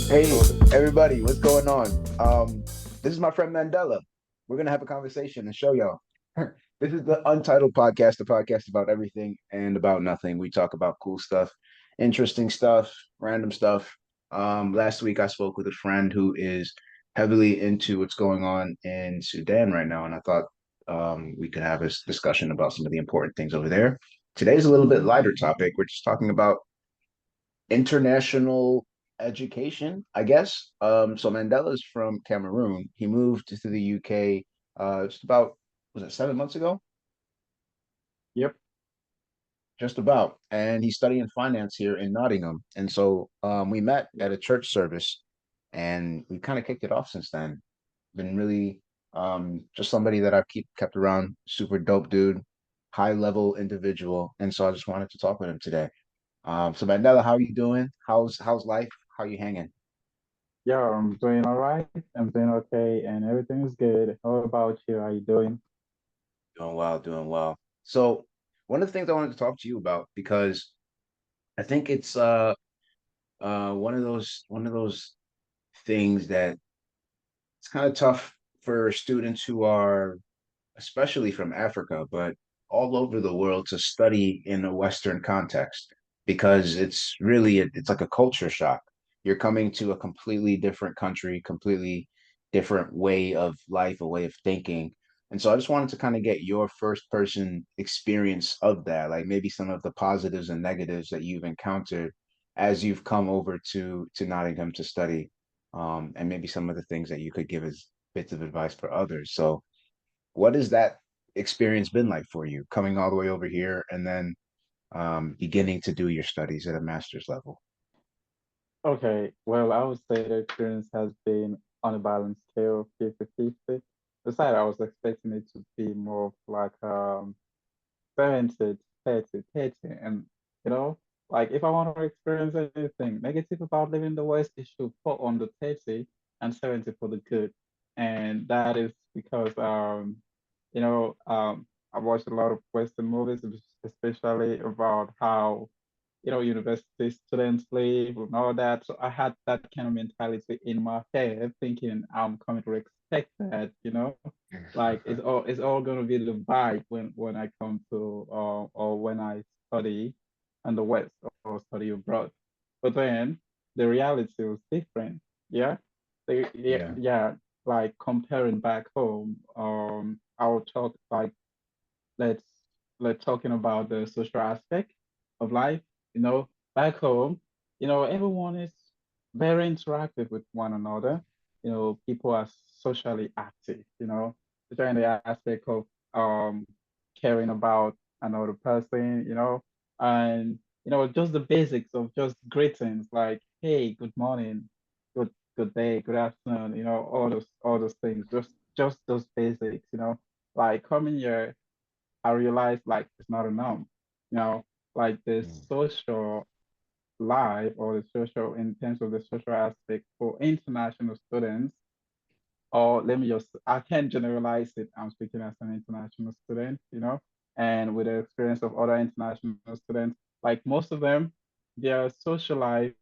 Hey, So, everybody, what's going on? This is my friend Mandela. We're gonna have a conversation and show y'all. This is the Untitled podcast, the podcast about everything and about nothing. We talk about cool stuff, interesting stuff, random stuff. Last week I spoke with a friend who is heavily into what's going on in Sudan right now, and I thought we could have a discussion about some of the important things over there. Today's a little bit lighter topic. We're just talking about international education, I guess. So Mandela's from Cameroon. He moved to the UK just about, was it 7 months ago? yep. Just about. And he's studying finance here in Nottingham. And so we met at a church service and we kind of kicked it off since then. Been really just somebody that I've kept around, super dope dude, high level individual. And so I just wanted to talk with him today. So Mandela, how are you doing? How's life? How you hanging? Yeah, I'm doing all right. I'm doing okay, and everything is good. How about you? How you doing? Doing well, doing well. So one of the things I wanted to talk to you about because I think it's one of those things that it's kind of tough for students who are especially from Africa, but all over the world to study in a Western context because it's really it's like a culture shock. You're coming to a completely different country, completely different way of life, a way of thinking. And so I just wanted to kind of get your first person experience of that, like maybe some of the positives and negatives that you've encountered as you've come over to Nottingham to study, and maybe some of the things that you could give as bits of advice for others. So what has that experience been like for you, coming all the way over here and then beginning to do your studies at a master's level? Okay, well, I would say the experience has been on a balanced scale, 50-50. The side I was expecting it to be more of like 70, 30, 30. And, you know, like if I want to experience anything negative about living in the West, it should fall on the 30 and 70 for the good. And that is because, I watched a lot of Western movies, especially about how university students live and all that. So I had that kind of mentality in my head, thinking I'm coming to expect that, like it's all gonna be the vibe when I come to or when I study in the West or study abroad. But then the reality was different. Yeah. Yeah, Yeah. yeah, like comparing back home, I'll talk like let's let's talking about the social aspect of life. Back home, everyone is very interactive with one another. People are socially active. During the aspect of um caring about another person. And just the basics of just greetings like, hey, good morning, good day, good afternoon. All those things. Just those basics. Like coming here I realized like it's not enough. You know, like the Mm. social life or the social in terms of the social aspect for international students, or let me just I can't generalize it. I'm speaking as an international student, and with the experience of other international students, like most of them, their social life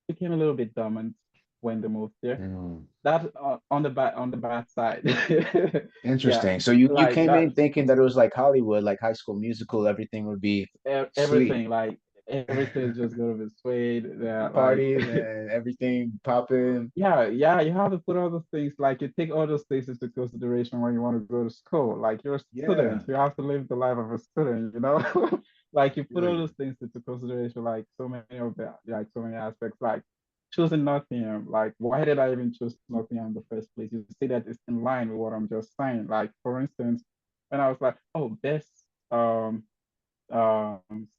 became a little bit dormant when they moved here. Mm. That on the bad side. Yeah, Interesting. So you like came that. in thinking that it was like Hollywood, like High School Musical, everything would be sweet. Everything like everything is just gonna be sweet. Yeah, like Parties and everything popping. yeah, you have to put all those things like you take all those things into consideration when you want to go to school. Like you're a student, Yeah. you have to live the life of a student. Like you put all Really. those things into consideration, like so many of the like so many aspects, like choosing Nottingham. Like why did I even choose Nottingham in the first place? You see that it's in line with what I'm just saying. Like for instance, when I was like, oh, best um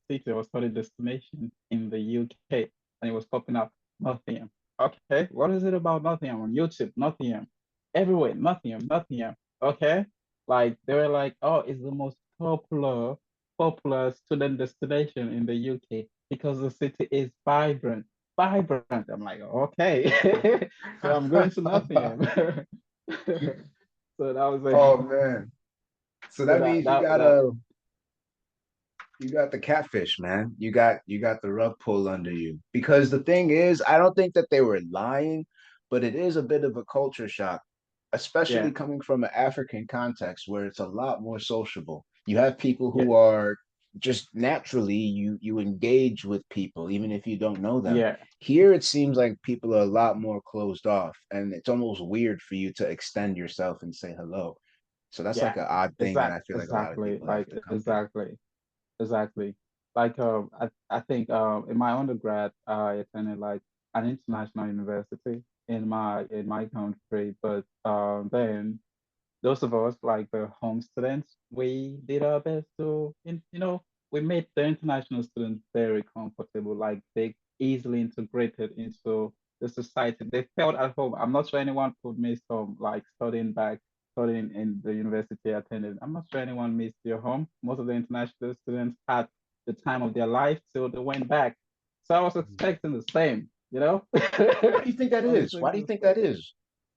city or study destination in the UK, and it was popping up Nottingham. Okay, what is it about Nottingham on YouTube? Nottingham, everywhere, Nottingham, Nottingham. Okay, like they were like, oh, it's the most popular student destination in the UK because the city is vibrant, vibrant. I'm like, okay, so I'm going to Nottingham. So that was Oh it. man. So So that that means you that that gotta You got the catfish, man. You got the rug pull under you. Because the thing is, I don't think that they were lying, but it is a bit of a culture shock, especially Yeah, coming from an African context where it's a lot more sociable. You have people yeah, who are just naturally you engage with people even if you don't know them. yeah, Here it seems like people are a lot more closed off, and it's almost weird for you to extend yourself and say hello. So that's like yeah. an odd thing that I feel like a lot of Exactly. people have Like to come through. exactly. Exactly. Like I think in my undergrad I attended like an international university in my country, but then those of us like the home students, we did our best to we made the international students very comfortable, like they easily integrated into the society. They felt at home. I'm not sure anyone could miss home, like studying in the university I attended. I'm not sure anyone missed their home. Most of the international students had the time of their life till they went back. So I was expecting the same, you know? Why I do you think that was is? Why do expecting you the think same. that is?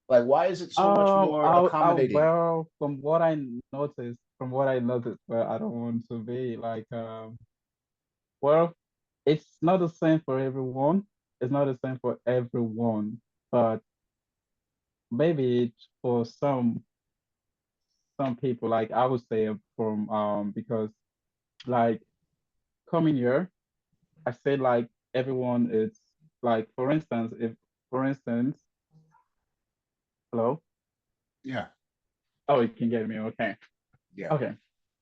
Like, why is it so much more accommodating? Well, from what I noticed, well, I don't want to be like, well, it's not the same for everyone. It's not the same for everyone, but maybe for some people, like I would say from because like coming here, I say like everyone is like for instance, if for instance, hello, Yeah, oh, you can get me, okay, yeah. okay,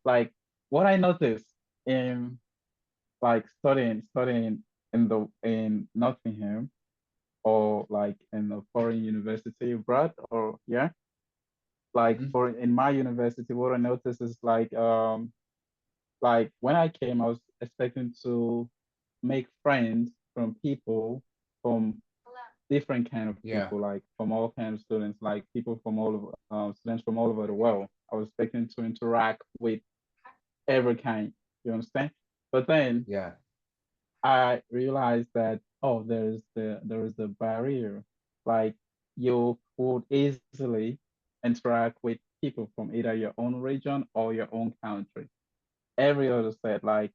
like what I noticed in like studying in Nottingham or like in a foreign university abroad or yeah, like Hmm. for in my university, what I noticed is like when I came, I was expecting to make friends from people from different kind of Yeah, people, like from all kinds of students, like people from all over students from all over the world. I was expecting to interact with every kind. You understand? But then yeah. I realized that oh, there is the barrier. Like you would easily interact with people from either your own region or your own country. Every other said like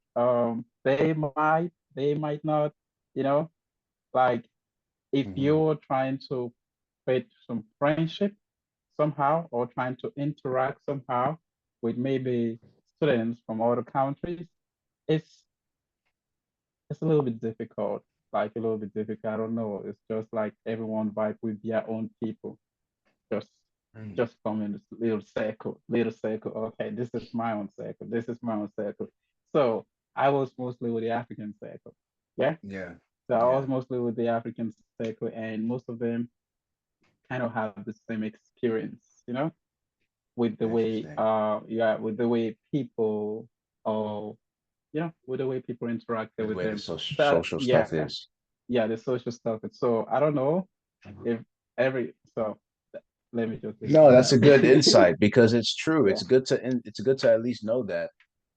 they might not, you know, like if Hmm. you're trying to create some friendship somehow or trying to interact somehow with maybe students from other countries, it's it's a little bit difficult, like a little bit difficult. I don't know. It's just like everyone vibe with their own people. Just Mm. just come in this little circle, little circle. Okay, this is my own circle. This is my own circle. So I was mostly with the African circle. Yeah. Yeah, So I was yeah. mostly with the African circle, and most of them kind of have the same experience, with the way Interesting. with the way people with the way people interacted The with way the them. social So social stuff yeah, is. yeah, the social stuff. So I don't know if every so let me just leave it No, at that's a good that. insight because it's true. Yeah, It's good to at least know that,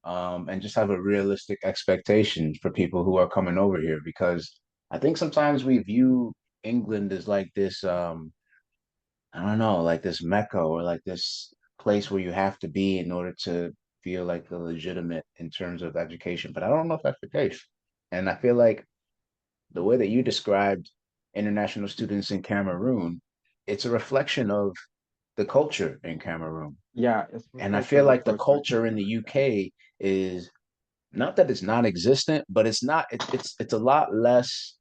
and just have a realistic expectation for people who are coming over here because I think sometimes we view England as like this, I don't know, like this Mecca or like this place where you have to be in order to feel like the legitimate in terms of education. But I don't know if that's the case. And I feel like the way that you described international students in Cameroon, it's a reflection of the culture in Cameroon. yeah, it's And I reflection feel of the like the culture in culture in the Cameroon. UK is not that it's non-existent, but it's not it's a lot less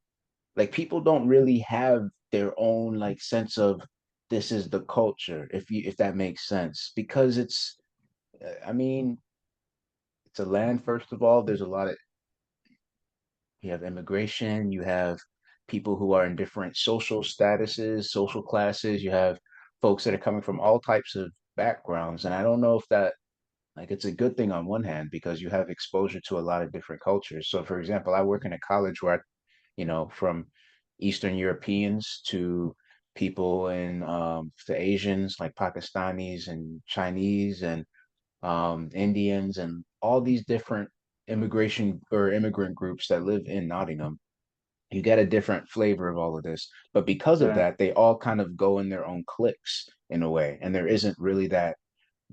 like people don't really have their own like sense of this is the culture if that makes sense because it's I mean it's a land first of all there's a lot of you have immigration, you have people who are in different social statuses, social classes, you have folks that are coming from all types of backgrounds. And I don't know if that like it's a good thing on one hand because you have exposure to a lot of different cultures. So for example, I work in a college where from Eastern Europeans to people in to Asians like Pakistanis and Chinese and Indians and all these different immigration or immigrant groups that live in Nottingham. You get a different flavor of all of this. But because of Yeah, that, they all kind of go in their own cliques in a way. And there isn't really that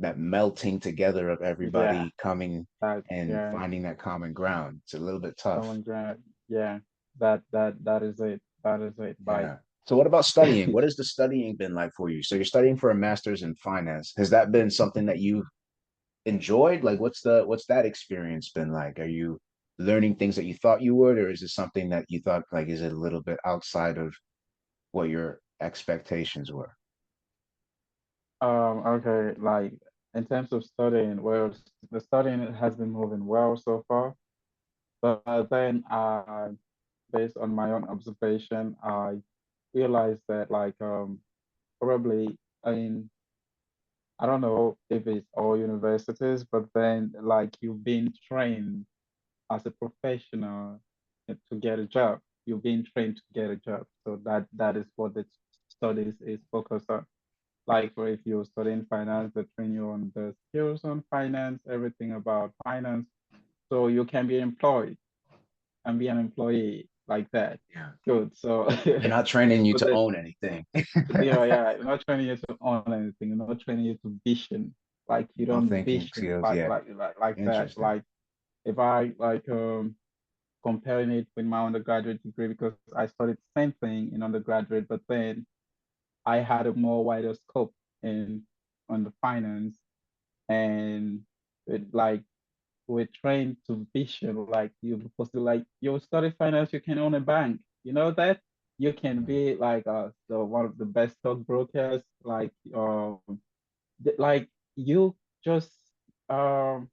that melting together of Yeah, everybody coming that and yeah, finding that common ground. It's a little bit tough. common ground. Yeah, that is it. That is it. Like, Yeah. So what about studying? What has the studying been like for you? So you're studying for a master's in finance. Has that been something that you've enjoyed? Like what's that experience been like? Are you learning things that you thought you would, or is it something that you thought like is it a little bit outside of what your expectations were? okay, like in terms of studying, well, the studying has been moving well so far. But then, based on my own observation, I realized that probably, I mean, I don't know if it's all universities, but then like you've been trained as a professional to get a job. You've been trained to get a job. So that is what the studies is focused on. Like for if you're studying finance, they train you on the skills on finance, everything about finance. So you can be employed and be an employee like that. Yeah. Good. So They're not training you but to then own anything. yeah, I'm not training you to own anything. I'm not training you to vision. Like you No don't thinking vision skills. Yeah. like that. Interesting. Like if I comparing it with my undergraduate degree because I studied the same thing in undergraduate, but then I had a more wider scope in on the finance and like we're trained to vision like you're supposed to like you study finance, you can own a bank. You know that you can Mhm. be like one of the best stockbrokers, like you just um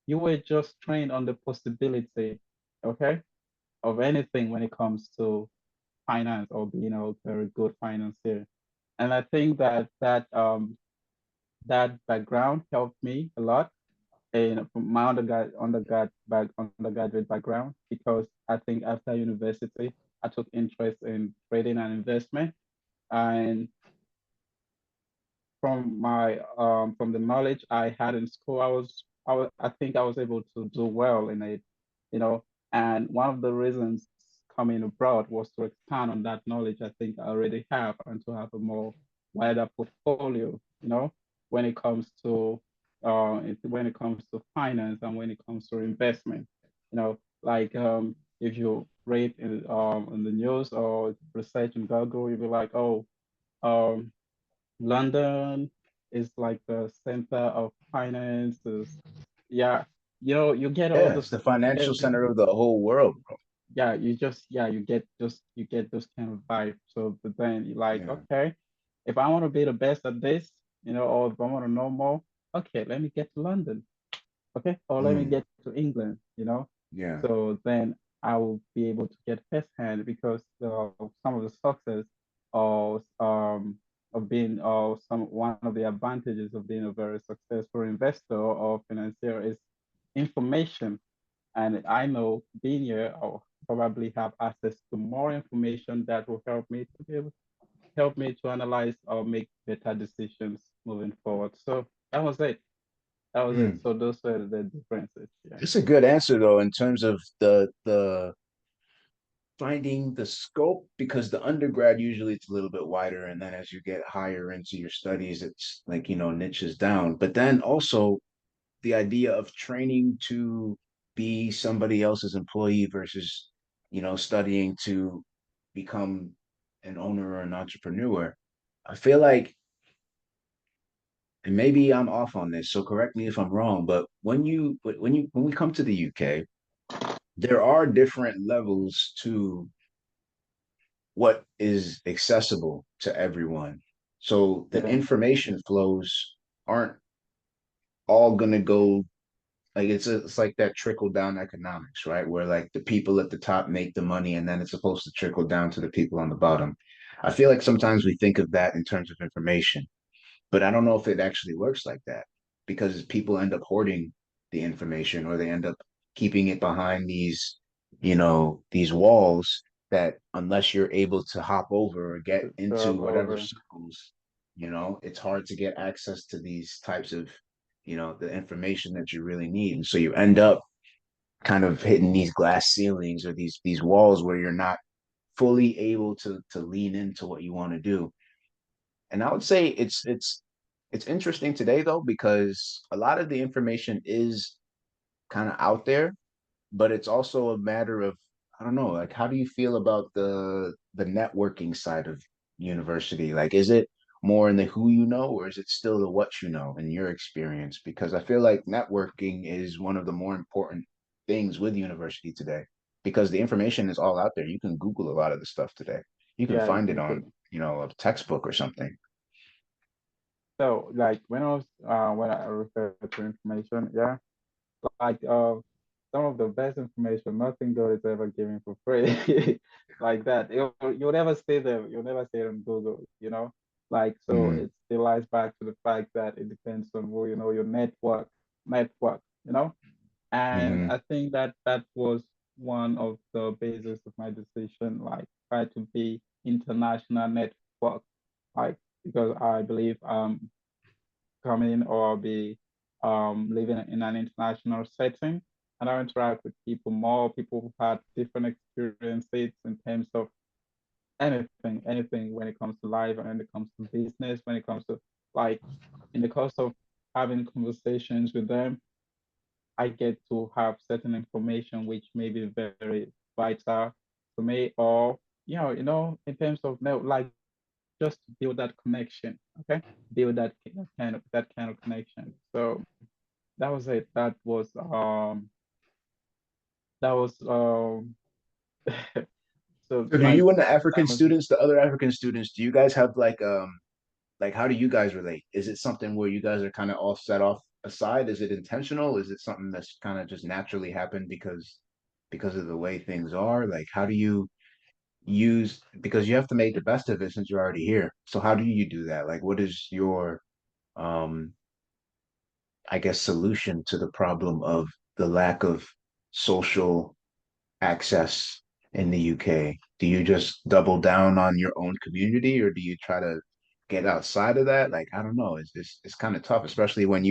you were just trained on the possibility, okay, of anything when it comes to finance or being a very good financier. And I think that background helped me a lot in from my undergraduate background because I think after university I took interest in trading and investment. And from the knowledge I had in school, I think I was able to do well in it, you know. And one of the reasons coming abroad was to expand on that knowledge I think I already have and to have a more wider portfolio, when it comes to when it comes to finance and when it comes to investment, if you read in the news or research in Google, you'll be like, oh, um, London is like the center of finances. Yeah, you get all Yeah, this, it's the financial every, center of the whole world, bro. yeah, you get those kind of vibe. So, but then you're like, Yeah. okay, if I want to be the best at this, or if I want to know more, okay, let me get to London, okay, or let me Mm, get to England. yeah. So then I will be able to get firsthand because some of the success or of being or some one of the advantages of being a very successful investor or financier is information. And I know being here, I'll probably have access to more information that will help me to analyze or make better decisions moving forward. So that was it. That was it. Mm. So those were the differences. Yeah. It's a good answer though in terms of the finding the scope because the undergrad usually it's a little bit wider and then as you get higher into your studies it's like niches down but then also the idea of training to be somebody else's employee versus studying to become an owner or an entrepreneur. I feel like, and maybe I'm off on this so correct me if I'm wrong, but when we come to the UK there are different levels to what is accessible to everyone. So the Yeah. information flows aren't all going to go like it's like that trickle down economics, right? Where like the people at the top make the money and then it's supposed to trickle down to the people on the bottom. I feel like sometimes we think of that in terms of information, but I don't know if it actually works like that because people end up hoarding the information or they end up keeping it behind these walls that unless you're able to hop over or get To into hop whatever over. circles, it's hard to get access to these types of, the information that you really need. And so you end up kind of hitting these glass ceilings or these walls where you're not fully able to lean into what you want to do. And I would say it's It's interesting today though, because a lot of the information is kind of out there, but it's also a matter of, I don't know, like how do you feel about the networking side of university? Like, is it more in the who you know, or is it still the what you know in your experience? Because I feel like networking is one of the more important things with university today, because the information is all out there. You can Google a lot of the stuff today. You can Yeah, you find it can on, cook. a textbook or something. So like when I refer to information, yeah, like some of the best information, nothing God is ever giving for free. Like that. You'll never see them, you'll never see it on Google, you know? Like so Hmm. it still lies back to the fact that it depends on who you know, your network, you know? And Hmm. I think that that was one of the basis of my decision, like try to be international network, like because I believe coming or be living in an international setting and I interact with people more, people who've had different experiences in terms of anything when it comes to life, and when it comes to business, when it comes to like in the course of having conversations with them, I get to have certain information which may be very vital to me, or in terms of like just to build that connection, okay? Build that kind of connection. So that was it. That was so So do like you and the that African was it. students, the other African students, do you guys have like how do you guys relate? Is it something where you guys are kind of all set off aside? Is it intentional? Is it something that's kind of just naturally happened because of the way things are? Like how do you use, because you have to make the best of it since you're already here. So how do you do that? Like what is your um I guess solution to the problem of the lack of social access in the UK? Do you just double down on your own community, or do you try to get outside of that? Like, I don't know. It's kind of tough, especially when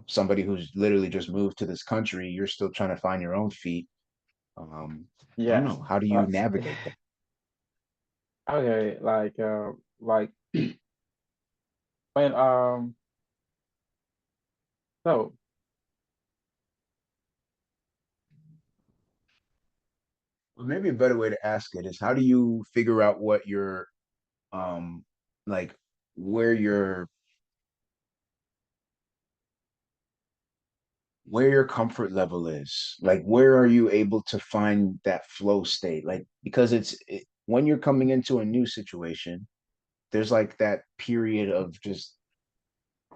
somebody who's literally just moved to this country, you're still trying to find your own feet. I don't Yeah. know. How do you Uh, navigate that? okay, like when so Well, maybe a better way to ask it is how do you figure out what your um like where your comfort level is, like where are you able to find that flow state, like because when you're coming into a new situation, there's like that period of just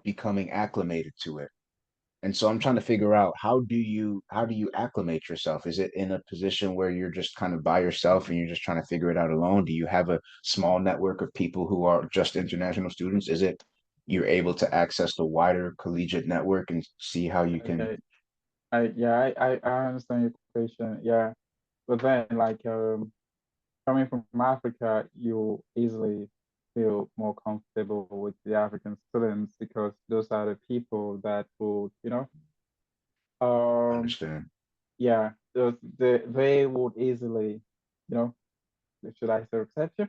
becoming acclimated to it. And so I'm trying to figure out how do you acclimate yourself? Is it in a position where you're just kind of by yourself and you're just trying to figure it out alone? Do you have a small network of people who are just international students? Is it you're able to access the wider collegiate network and see how you can okay. I understand your question. Yeah. But then like coming from Africa, you easily feel more comfortable with the African students because those are the people that would, um, understand? yeah, they would easily, you know, should I say accept you?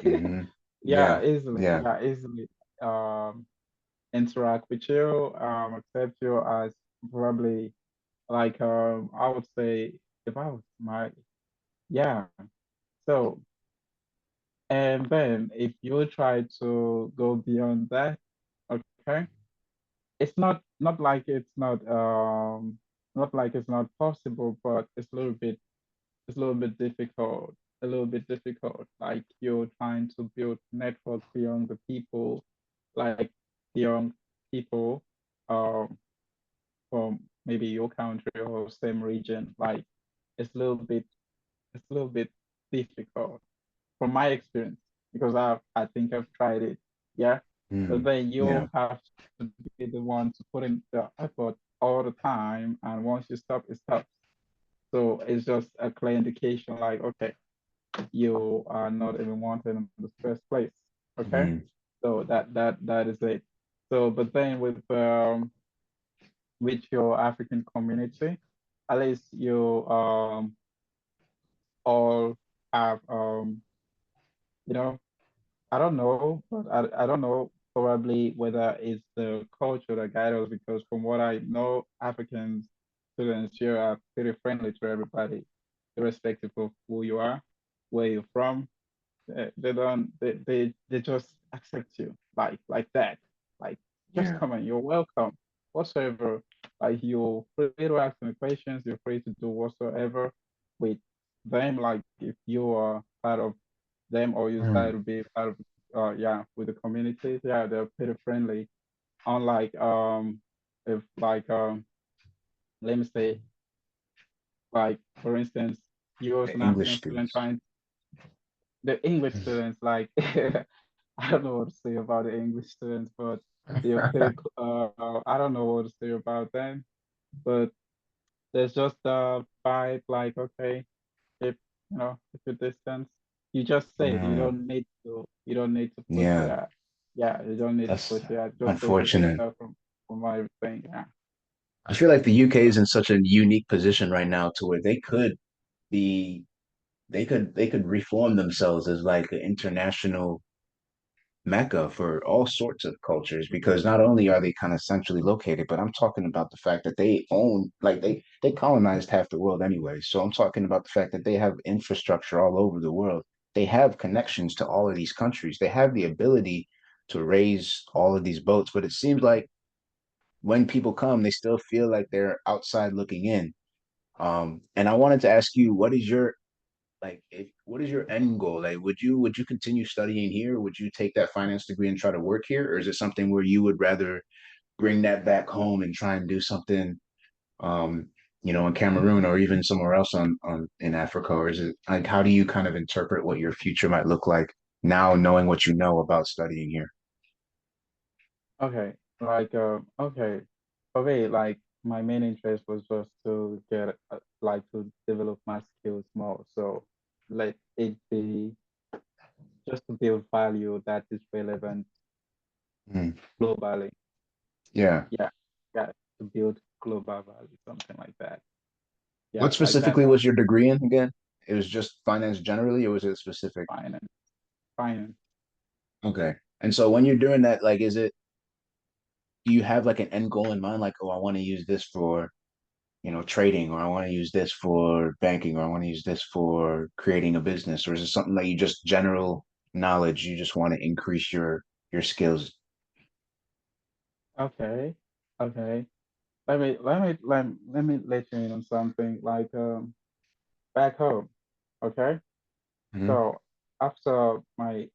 Hmm. Yeah, Yeah, easily, yeah. yeah, easily um interact with you, accept you as probably like I would say if I was my yeah. So and then if you try to go beyond that, okay, it's not possible, but it's a little bit difficult, a little bit difficult. Like you're trying to build network beyond the people, like beyond people um from maybe your country or same region. Like it's a little bit it's a little bit difficult from my experience because I think I've tried it. Yeah. But Mm, then yeah. you have to be the one to put in the effort all the time, and once you stop, it stops. So it's just a clear indication like, okay, you are not even wanted in the first place. Okay. Mm, So that is it. So but then with your African community, at least you all have you know, I don't know, but I don't know, probably whether it's the culture that guide us, because from what I know, African students here are pretty friendly to everybody, irrespective of who you are, where you're from. They don't they just accept you like that. Like just Yeah. come in, you're welcome. Whatsoever. Like you're free to ask any questions, you're free to do whatsoever with them. Like if you are part of them or you decide Mm. to be part of yeah, with the community, yeah, they're pretty friendly. Unlike if like let me say like for instance, you as The an English African student students. trying the English students like I don't know what to say about the English students, but they're pretty. I don't know what to say about them, but there's just a vibe. Like, okay, if if you distance, you just say it. You Mm. don't need to. You don't need to push it Yeah, out. Yeah, you don't need to that's push it out. Just say the unfortunate. stuff from everything. Yeah. I feel like the UK is in such a unique position right now to where be they could reform themselves as like an international mecca for all sorts of cultures because not only are they kind of centrally located, but I'm talking about the fact that they own like they colonized half the world anyway. So I'm talking about the fact that they have infrastructure all over the world. They have connections to all of these countries. They have the ability to raise all of these boats, but it seems like when people come, they still feel like they're outside looking in. And I wanted to ask you, what is your what is your end goal? Like, would you continue studying here? Would you take that finance degree and try to work here, or is it something where you would rather bring that back home and try and do something, um, in Cameroon or even somewhere else on in Africa? Or is it like how do you kind of interpret what your future might look like now, knowing what you know about studying here? Okay. Like okay. For me, like my main interest was just to get like to develop my skills more. So let it be just to build value that is relevant Mm. globally. Yeah. Yeah, yeah, to build global value, something like that. What Yeah, like that. specifically was your degree in again? It was just finance generally, or was it specific? Finance, finance. Okay. And so when you're doing that, like, do you have like an end goal in mind? Like, oh, I want to use this for, trading, or I want to use this for banking, or I want to use this for creating a business, or is it something that you just general knowledge, you just want to increase your skills? Okay, okay. Let me let you in on something. Like back home. Okay. Hmm. So after my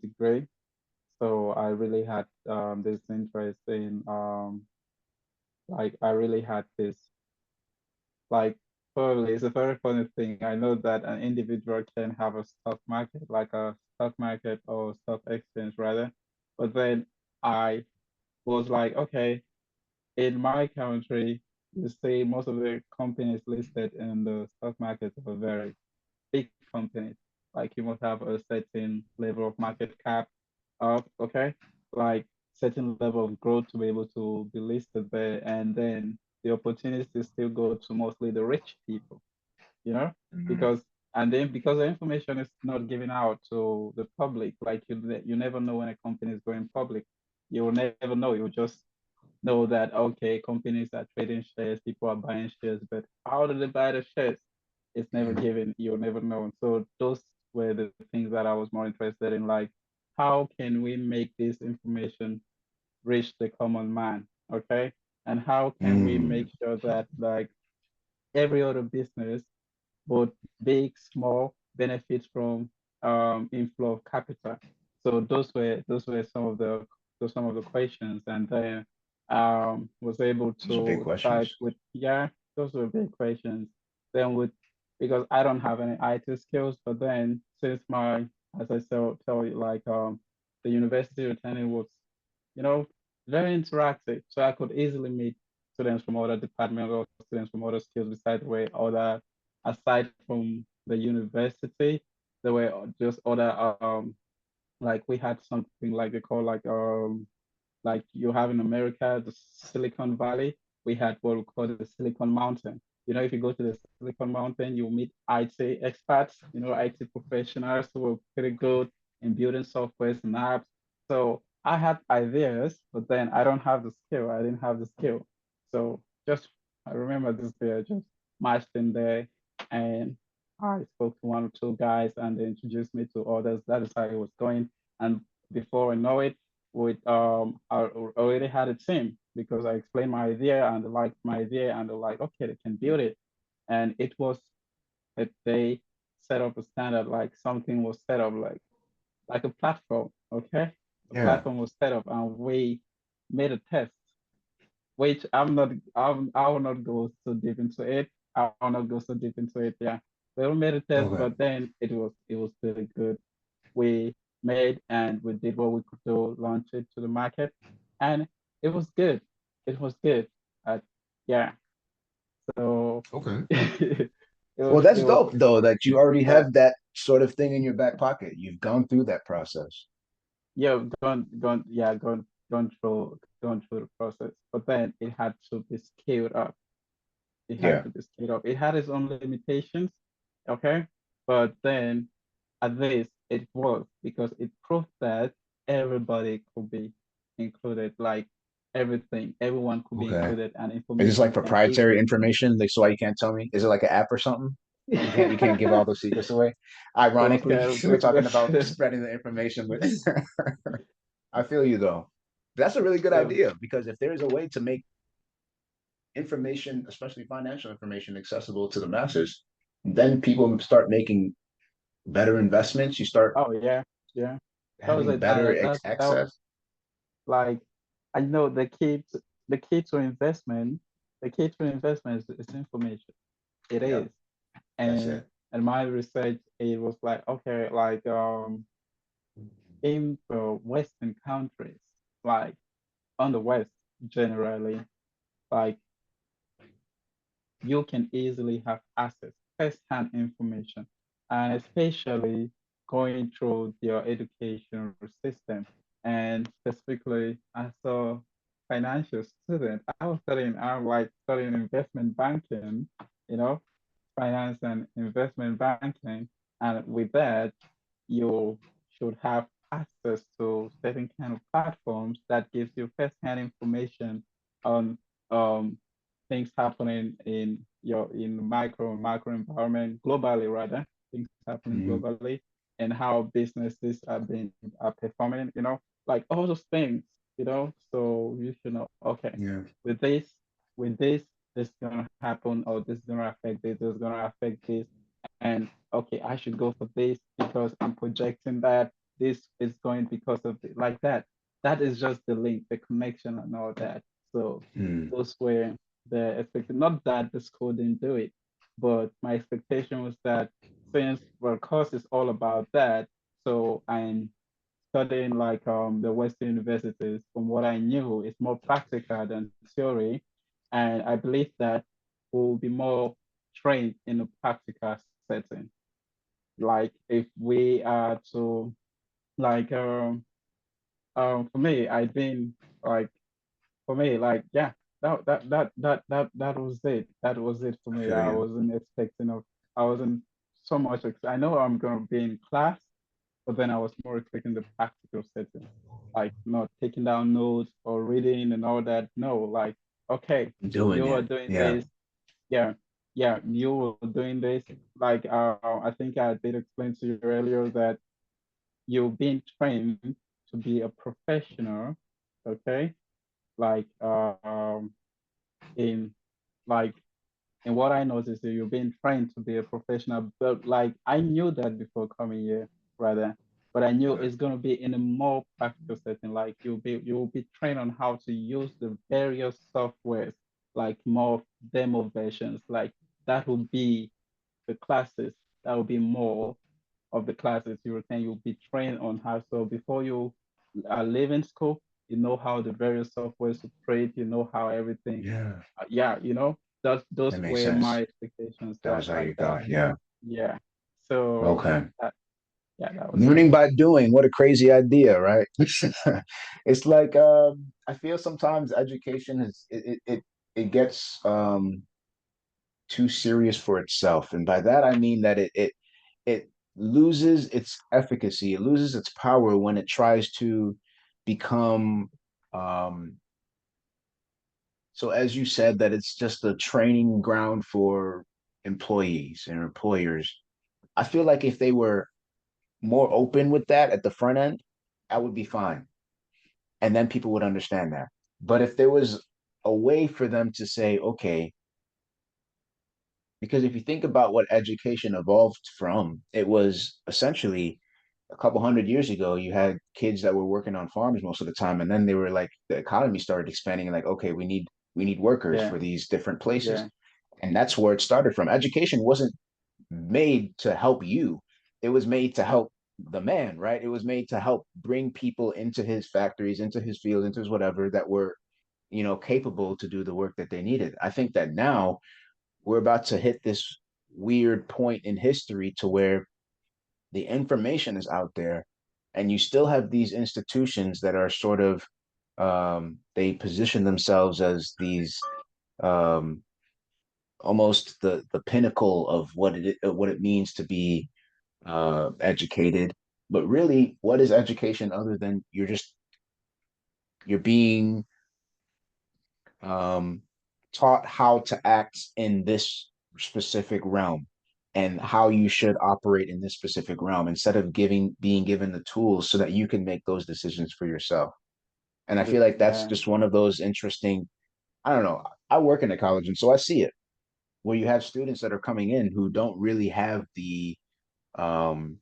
degree, so I really had this interest in like I really had this like probably it's a very funny thing. I know that an individual can have a stock market, like a stock market or stock exchange rather, but then I was like, okay, in my country, you see most of the companies listed in the stock market are very big companies. Like you must have a certain level of market cap of, okay, like certain level of growth to be able to be listed there. And then the opportunities still go to mostly the rich people, you know, Hmm. because and then because the information is not given out to the public, like you never know when a company is going public. You will never know. You just know that okay, companies are trading shares, people are buying shares, but how do they buy the shares? It's never given, you'll never know. So those were the things that I was more interested in, like how can we make this information reach the common man, okay? And how can we make Mm. sure that like every other business both big, small, benefits from inflow of capital. So those were some of the questions, and then was able Those are big to decide questions. with yeah, those were big questions. Then with because I don't have any IT skills, but then since my as I tell you like the university attending was you know very interactive, so I could easily meet students from other departments or students from other skills besides the way other aside from the university, there were just other like we had something like they call like you have in America the Silicon Valley. We had what we call the Silicon Mountain. You know, if you go to the Silicon Mountain, you'll meet IT experts, IT professionals who are pretty good in building softwares and apps. So I had ideas, but then I don't have the skill. I didn't have the skill. So just I remember this day I just marched in there and I spoke to one or two guys and they introduced me to others. That is how it was going. And before I know it, with I already had a team because I explained my idea and they liked my idea and they're like, okay, they can build it. And it was that they set up a standard, like something was set up like a platform, okay? The Yeah. platform was set up and we made a test, which I will not go so deep into it. I will not go so deep into it, yeah. We made a test, Okay. but then it was really good. We made and we did what we could do, launch it to the market, and it was good. It was good. Yeah, so Okay. it Well, was that's it was dope though, that you already yeah. have that sort of thing in your back pocket. You've gone through that process. Yeah, gone through the process, but then it had to be scaled up. It had Yeah. to be scaled up. It had its own limitations, okay, but then at least it was because it proved that everybody could be included, like everyone could be Okay. included, and Is this like information can proprietary easily. information? Like, so why you can't tell me? Is it like an app or something? You can't give all those secrets away. Ironically, Okay, we're talking about spreading the information, but I feel you though. That's a really good so idea because if there's a way to make information, especially financial information, accessible to the masses, then people start making better investments. You start oh yeah, yeah, that was having it. better That access. like I know the key to investment is information. It is. Yep, that's And it. in my research it was like, okay, like in the Western countries, like on the West generally, like you can easily have access first-hand information, and especially going through your education system. And specifically, as a financial student, I'm like studying investment banking, you know, finance and investment banking. And with that, you should have access to certain kind of platforms that gives you first-hand information on um, things happening in micro environment globally, rather things happening Mhm. globally, and how businesses are performing, like all those things, so you should know, okay, Yeah, with this this is gonna happen, or this is gonna affect this is gonna affect this, and okay, I should go for this because I'm projecting that this is going because of it, like that. That is just the link, the connection, and all that. So mm. those were the expected. Not that the school didn't do it, but my expectation was that since well, course is all about that, so I'm studying like the Western universities. From what I knew, it's more practical than theory, and I believe that we'll be more trained in a practical setting. Like if we are to like for me, I've been like for me, like yeah, that was it. That was it for I me. feel I you. wasn't expecting of I wasn't so much I know I'm gonna be in class, but then I was more expecting the practical setting. Like not taking down notes or reading and all that. No, like okay, Doing you are it. doing Yeah. this. Yeah, yeah, you were doing this. Like I think I did explain to you earlier that you're being trained to be a professional, okay? Like in like and what I noticed is you're being trained to be a professional, but like I knew that before coming here, rather, but I knew Okay. it's gonna be in a more practical setting. Like you'll be trained on how to use the various softwares, like more demo versions. Like that will be the classes. That will be more of the classes you retain. You'll be trained on how. So before you are leaving school, you know how the various softwares operate. You know how everything. Yeah. Yeah, those That makes were my sense. expectations. That was how Like you that. got. Yeah. Yeah. So Okay. that yeah, that was it. Learning by doing. What a crazy idea, right? It's like I feel sometimes education is it gets too serious for itself. And by that I mean that it loses its efficacy, it loses its power when it tries to become um so as you said that it's just a training ground for employees and employers. I feel like if they were more open with that at the front end, I would be fine. And then people would understand that. But if there was a way for them to say, okay, because if you think about what education evolved from, it was essentially a couple hundred years ago, you had kids that were working on farms most of the time, and then they were like the economy started expanding, and like, okay, we need workers Yeah, for these different places, yeah, and that's where it started from. Education wasn't made to help you; it was made to help the man, right? It was made to help bring people into his factories, into his fields, into his whatever that were, capable to do the work that they needed. I think that now we're about to hit this weird point in history to where the information is out there and you still have these institutions that are sort of they position themselves as these um, almost the pinnacle of what it means to be educated. But really, what is education other than you're being um, taught how to act in this specific realm and how you should operate in this specific realm instead of being given the tools so that you can make those decisions for yourself. And I feel like that's yeah. just one of those interesting, I don't know. I work in a college and so I see it where you have students that are coming in who don't really have the um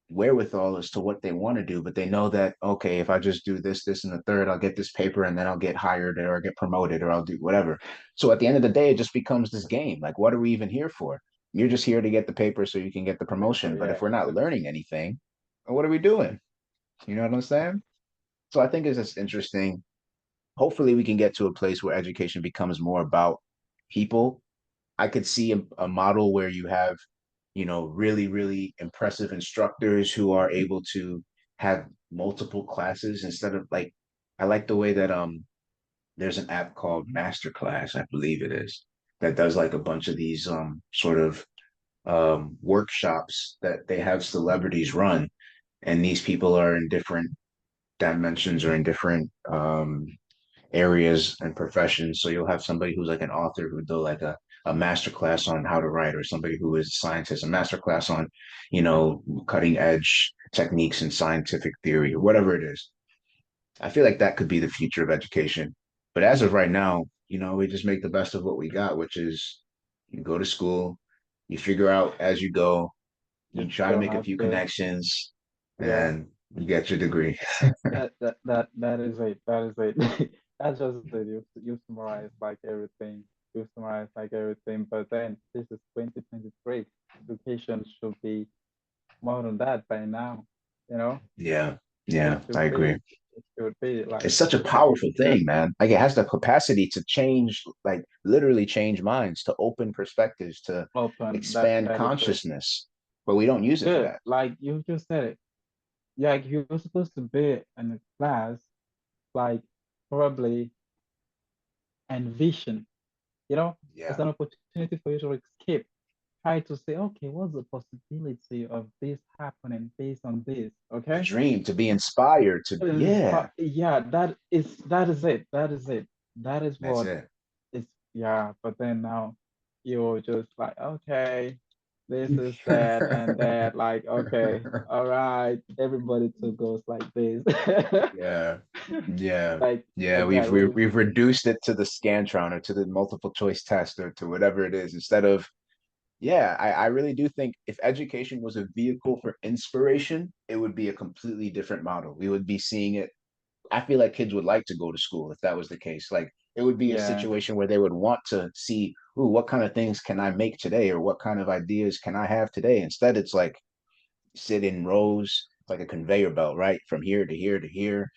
wherewithal as to what they want to do, but they know that okay, if I just do this, this, and the third, I'll get this paper, and then I'll get hired or I'll get promoted or I'll do whatever. So at the end of the day, it just becomes this game. Like, what are we even here for? You're just here to get the paper so you can get the promotion. Paper, But if yeah. we're not learning anything, what are we doing? You know what I'm saying? So I think it's just interesting. Hopefully, we can get to a place where education becomes more about people. I could see a model where you have, really, really impressive instructors who are able to have multiple classes instead of like, I like the way that there's an app called Masterclass, I believe it is, that does like a bunch of these sort of workshops that they have celebrities run, and these people are in different dimensions or in different areas and professions. So you'll have somebody who's like an author who do like a master class on how to write, or somebody who is a scientist, a master class on, cutting edge techniques in scientific theory or whatever it is. I feel like that could be the future of education. But as of right now, we just make the best of what we got, which is you go to school, you figure out as you go, you You try to still make a have few to, connections, yeah. and you get your degree. That is it. That is it. That's just it. You summarize like everything. You summarize like everything. But then this is 2023. Education should be more than that by now. You know, Yeah, it yeah, should I agree. be. It should be like It's such a like powerful that. thing, man. Like it has the capacity to change, like literally change minds, to open perspectives, to Open. expand That is it. consciousness. But we don't use it for Good. that. Like you just said it. Yeah, like you're supposed to be in a class, like probably envision. You know, it's Yeah. an opportunity for you to escape. Try to say, okay, what's the possibility of this happening based on this? To Okay. dream, to be inspired, to yeah, Yeah, that is it. That is it. That is that's what it. it's yeah. But then now you're just like, okay, this is that and that. Like, okay, all right, everybody to goes like this. Yeah. Yeah. Yeah, Like we've that. we've we've reduced it to the Scantron or to the multiple choice test or to whatever it is instead of yeah, I really do think if education was a vehicle for inspiration, it would be a completely different model. We would be seeing it. I feel like kids would like to go to school if that was the case. Like it would be a Yeah, situation where they would want to see, ooh, what kind of things can I make today, or what kind of ideas can I have today? Instead, it's like sit in rows, like a conveyor belt, right? From here to here to here,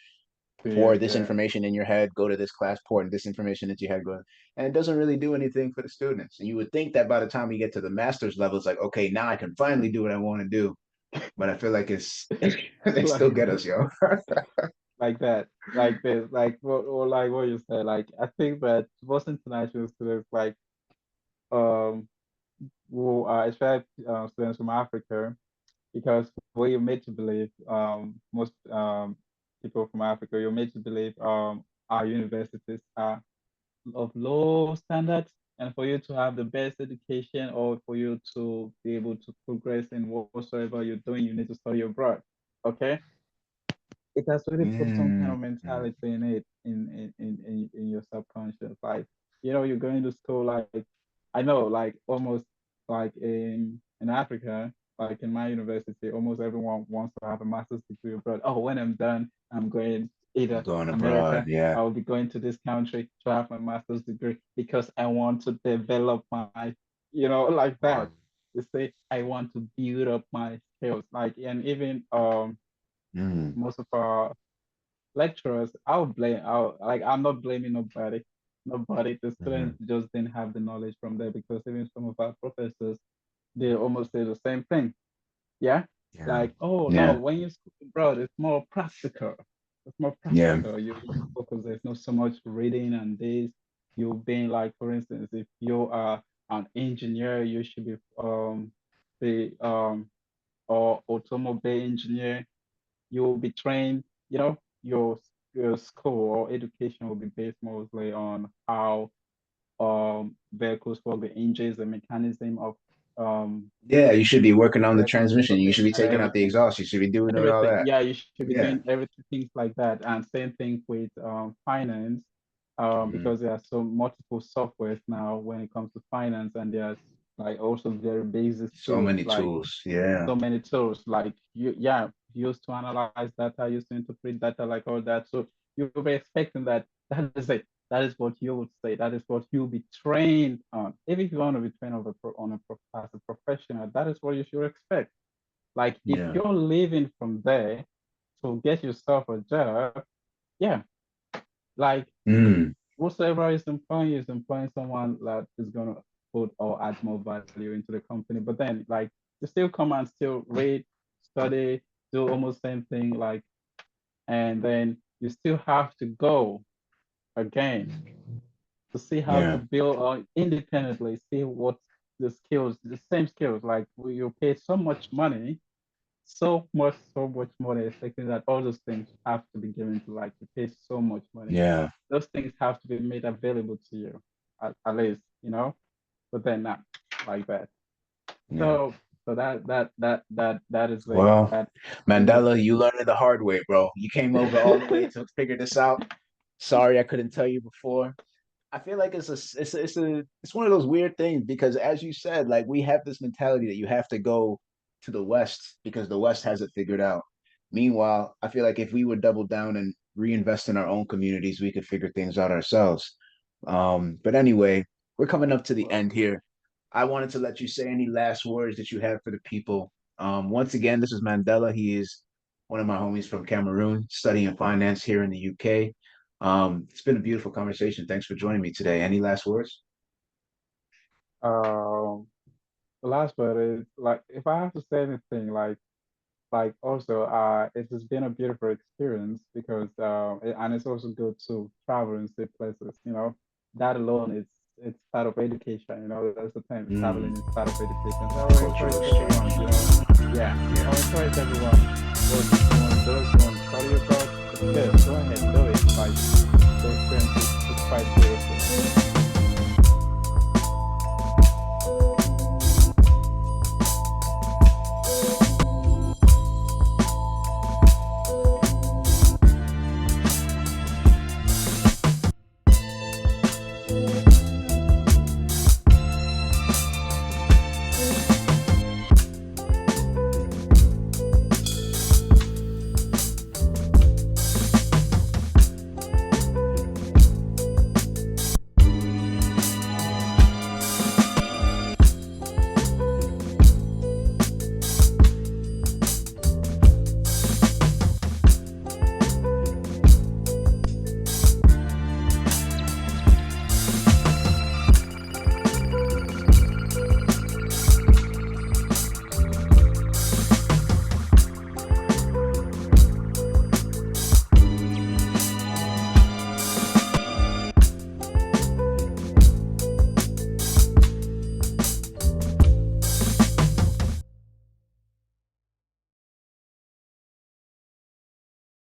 pour fear. this Yeah, information in your head, go to this class, pour this information into your head, go, and it doesn't really do anything for the students. And you would think that by the time you get to the master's level, it's like, okay, now I can finally do what I want to do. But I feel like it's they still like get us, yo. like that, like this, like what or like what you said. Like I think that most international students, like um, who are especially students from Africa, because we're made to believe most people from Africa, you're made to believe our universities are of low standards, and for you to have the best education or for you to be able to progress in whatsoever you're doing, you need to study abroad. Okay, it has really put some kind Mm, of mm. mentality in it in your subconscious. Like, you're going to school like I know, like almost like in Africa, like in my university, almost everyone wants to have a master's degree abroad. Oh, when I'm done, I'm going either Going abroad, America, yeah. I will be going to this country to have my master's degree because I want to develop my, like that. They say I want to build up my skills. Like, and even Mm, most of our lecturers, I'm not blaming nobody. Nobody. The mhm. students just didn't have the knowledge from there because even some of our professors, they almost say the same thing. Yeah. Yeah, Like, oh no, yeah, when you school abroad, it's more practical. It's more yeah, practical. You focus, there's not so much reading and this. You being like, for instance, if you are an engineer, you should be or automobile engineer, you will be trained, your school or education will be based mostly on how vehicles work, the engines, the mechanism of yeah. You should be working the on the vehicles transmission. You working should be and taking out the everything. exhaust. You should be doing all Everything. that. Yeah, you should be Yeah. doing everything, things like that. And same thing with finance, Mhm. because there are so multiple softwares now when it comes to finance, and there's like also very basic So tools many like tools. Yeah, so many tools like yeah, used to analyze data, used to interpret data, like all that. So you'll be expecting that that is it. That is what you would say. That is what you'll be trained on. Even if you want to be trained as a professional, that is what you should expect. Like if yeah. you're leaving from there to get yourself a job, yeah, like Mm, whosoever is employing someone that is gonna put or add more value into the company. But then like you still come and still read, study, do almost same thing, like, and then you still have to go again to see how to yeah, build independently, see what the skills, the same skills, like you pay so much money, expecting that all those things have to be given to, like, you pay so much money. yeah, Those things have to be made available to you, at least, but then not like that. yeah. So that is it. Well, That thing is Mandela, it. you learned it the hard way, bro. You came over all the way to figure this out. Sorry, I couldn't tell you before. I feel like it's one of those weird things because as you said, like we have this mentality that you have to go to the West because the West has it figured out. Meanwhile, I feel like if we would double down and reinvest in our own communities, we could figure things out ourselves. But anyway, we're coming up to the end here. I wanted to let you say any last words that you have for the people. Once again, this is Mandela. He is one of my homies from Cameroon, studying finance here in the UK. It's been a beautiful conversation. Thanks for joining me today. Any last words? um the last word is, like, if I have to say anything, like also it has been a beautiful experience because and it's also good to travel and see places, that alone is it's part of education, that's the thing, traveling is Mm, part of education. So I would cultural encourage everyone, exchange. yeah, I would Yeah. encourage everyone, those who want to study abroad, it's good, go ahead, do it. Like, the experience is quite beautiful.